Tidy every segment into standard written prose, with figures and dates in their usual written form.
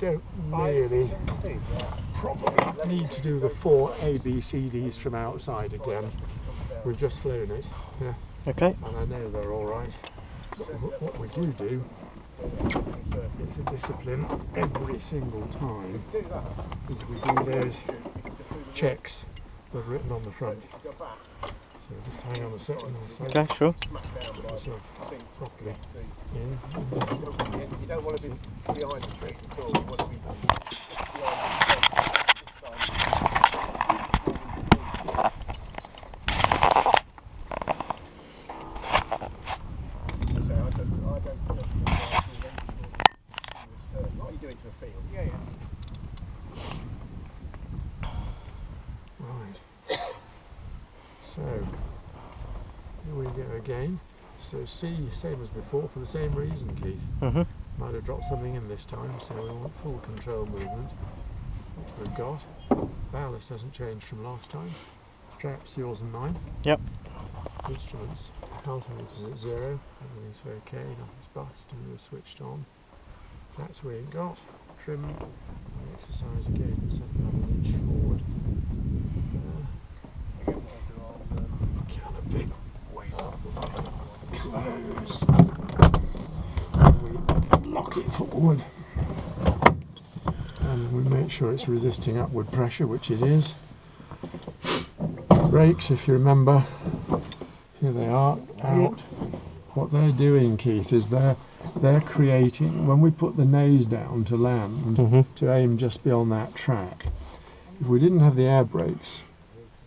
don't really probably need to do the 4 ABCDs from outside again. We've just flown it, yeah. Okay. And I know they're all right. But what we do is a discipline every single time is we do those checks that are written on the front. So just hang on a second. Okay, sure. Put myself properly in. You don't want to be behind the trick at all. You want to be behind the So, here we go again. So C, same as before, for the same reason, Keith. Might have dropped something in this time, so we want full control movement, which we've got. Ballast hasn't changed from last time. Straps, yours and mine. Yep. Instruments, altimeters at 0. Everything's okay, nothing's bust, and we're switched on. Flaps we ain't got. Trim, exercise again, so another inch forward. Canopy, way up, close, and we lock it forward, and we make sure it's resisting upward pressure, which it is. Brakes, if you remember, here they are, out. What they're doing, Keith, is they're creating, when we put the nose down to land, to aim just beyond that track, if we didn't have the air brakes,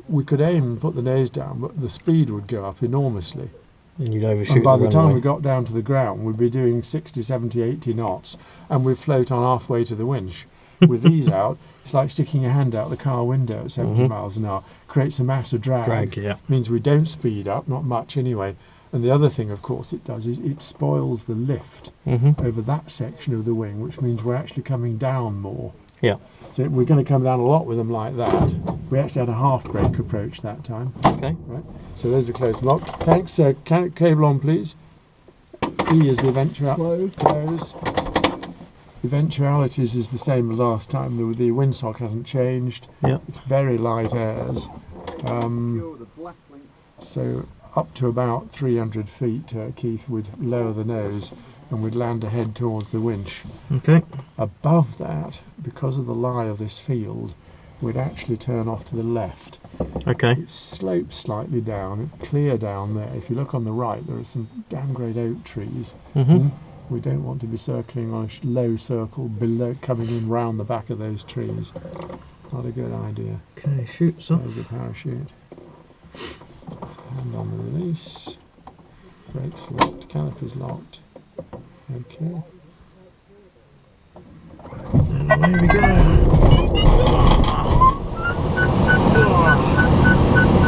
we could aim and put the nose down, but the speed would go up enormously. And you'd overshoot. And by the time we got down to the ground, we'd be doing 60, 70, 80 knots, and we'd float on halfway to the winch. With these out, it's like sticking your hand out the car window at 70 miles an hour. Creates a massive drag. Yeah. Means we don't speed up, not much anyway. And the other thing, of course, it does is it spoils the lift over that section of the wing, which means we're actually coming down more. Yeah. So we're going to come down a lot with them like that. We actually had a half brake approach that time. Okay. Right. So there's a close lock. Thanks. Cable on, please. E is the close. Eventualities is the same as last time. The windsock hasn't changed. Yeah. It's very light airs. So up to about 300 feet, Keith would lower the nose and we'd land ahead towards the winch. Okay. Above that, because of the lie of this field, we'd actually turn off to the left. Okay. It slopes slightly down, it's clear down there. If you look on the right, there are some damn great oak trees. We don't want to be circling on a low circle below, coming in round the back of those trees. Not a good idea. Okay, shoot, so. There's the parachute. Hand on the release. Brakes locked, canopy's locked. Okay. And away we go.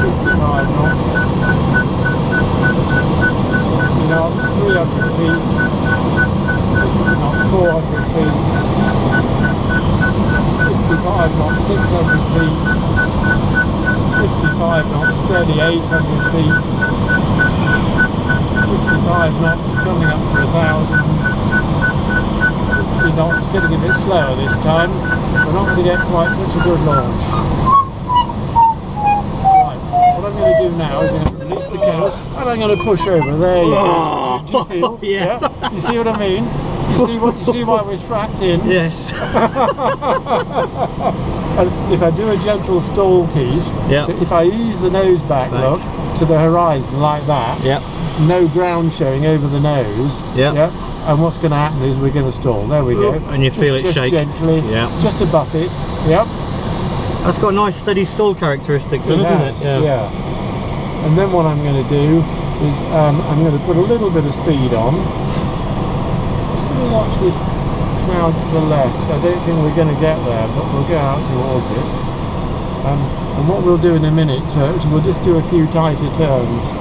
55 knots. 60 knots, 300 feet. 60 knots, 400 feet. 55 knots, 600 feet. 55 knots, steady, 800 feet. 55 knots, coming up for 1,000. 50 knots, getting a bit slower this time. We're not going to get quite such a good launch. Right, what I'm going to do now is I'm going to release the cable and I'm going to push over. There you go. Do you feel? Yeah. You see what I mean? You see why we're strapped in? Yes. And if I do a gentle stall, Keith, so if I ease the nose back, look, to the horizon like that, no ground showing over the nose, and what's going to happen is we're going to stall. There we go. And you feel it just shake. Gently, just to buff it. That's got a nice steady stall characteristics, isn't it? Yeah. And then what I'm going to do is I'm going to put a little bit of speed on. Just going to watch this cloud to the left. I don't think we're going to get there, but we'll go out towards it. And what we'll do in a minute is we'll just do a few tighter turns.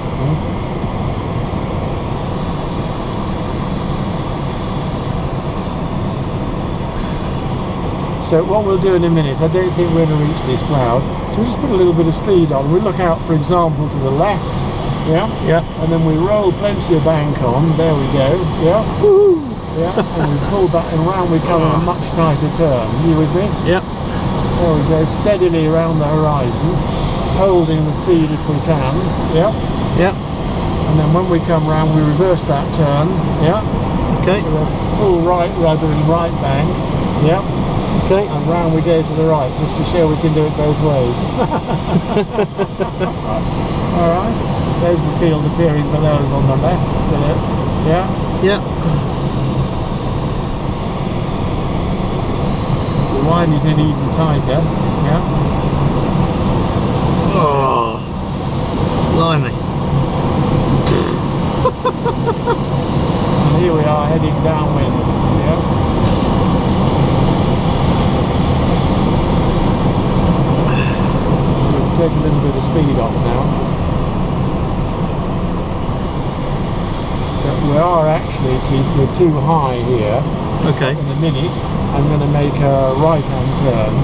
So what we'll do in a minute, I don't think we're going to reach this cloud, so we'll just put a little bit of speed on. We'll look out, for example, to the left, and then we roll plenty of bank on, there we go, Yeah, and we pulled that and round we come in a much tighter turn. You with me? Yep. There we go, steadily around the horizon, holding the speed if we can. Yep. Yep. And then when we come round, we reverse that turn. Yep. Okay. So we're full right rudder and right bank. Yep. Okay. And round we go to the right, just to show we can do it both ways. Alright. There's the field appearing below us on the left. Yeah. Yeah. So wind it in even tighter. Yeah. Oh, blimey. And here we are heading downwind. Yeah. So we'll take a little bit of speed off now. So we are actually, Keith, we're too high here. Okay. In a minute, I'm going to make a right-hand turn.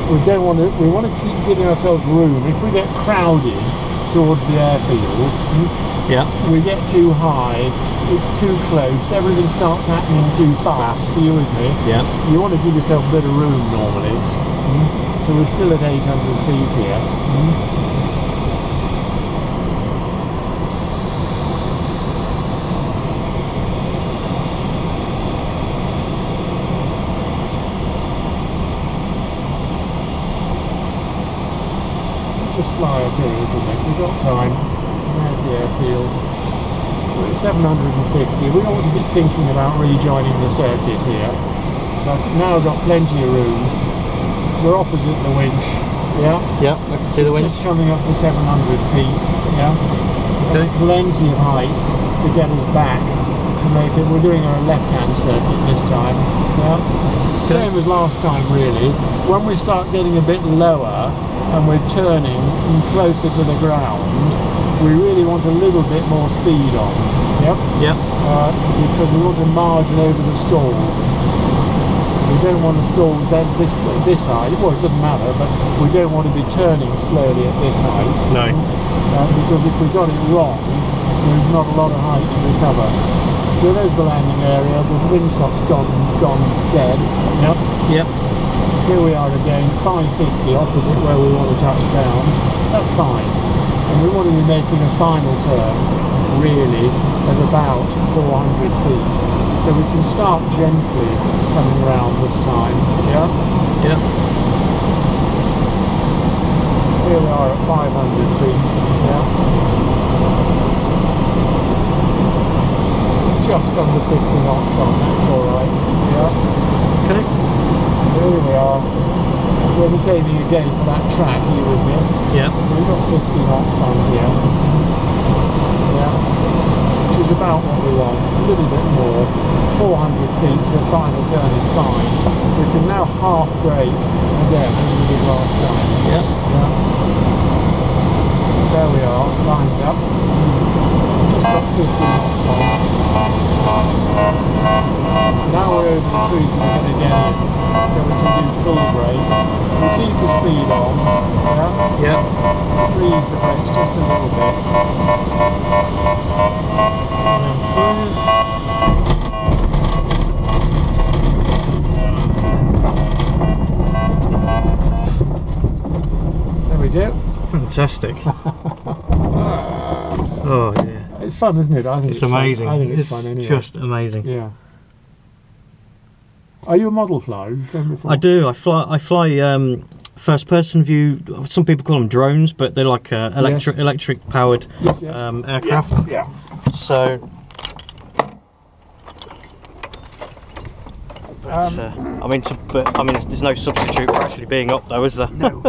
We don't want to. We want to keep giving ourselves room. If we get crowded towards the airfield, Yeah. we get too high. It's too close. Everything starts happening too fast. Are you with me? Yeah. You want to give yourself a bit of room normally. So we're still at 800 feet here. Just fly up here a little bit, we've got time. There's the airfield. We're at 750, we ought to be thinking about rejoining the circuit here. So I've now got plenty of room. We're opposite the winch, yeah? Yeah, I can see the winch. Just coming up to 700 feet, yeah? Okay. Plenty of height to get us back to make it. We're doing a left-hand circuit this time, yeah? Okay. Same as last time really. When we start getting a bit lower and we're turning closer to the ground, we really want a little bit more speed on. Yep. Yep. Because we want to margin over the stall. We don't want to stall this height. Well, it doesn't matter, but we don't want to be turning slowly at this height. No. Because if we got it wrong, there's not a lot of height to recover. So there's the landing area. The windsock's gone dead. Yep. Yep. Here we are again, 550 opposite where we want to touch down. That's fine. And we want to be making a final turn, really, at about 400 feet. So we can start gently coming round this time. Yeah? Yep. Here we are at 500 feet. Yeah? Just under 50 knots on, that's alright. Yeah? Okay. So here we are. We're just aiming again for that track, are you with me? Yeah. So we've got 50 knots on here. Yeah. Which is about what we want. A little bit more. 400 feet for a final turn is fine. We can now half brake again as we did last time. Yeah. Yeah. There we are, lined up. Just got 50 knots on. Now we're over the trees and we're going to get in, so we can do full brake. We'll keep the speed on, yeah? Yeah. Freeze the brakes just a little bit. There we go. Fantastic. Oh yeah. It's fun, isn't it? I think It's amazing. Fun. I think it's fun anyway. Just amazing. Yeah. Are you a model flyer? You've flown before? I do. I fly first person view. Some people call them drones, but they're like electric powered Yes. aircraft. Yeah. So but, I mean, there's no substitute for actually being up, though, is there? No.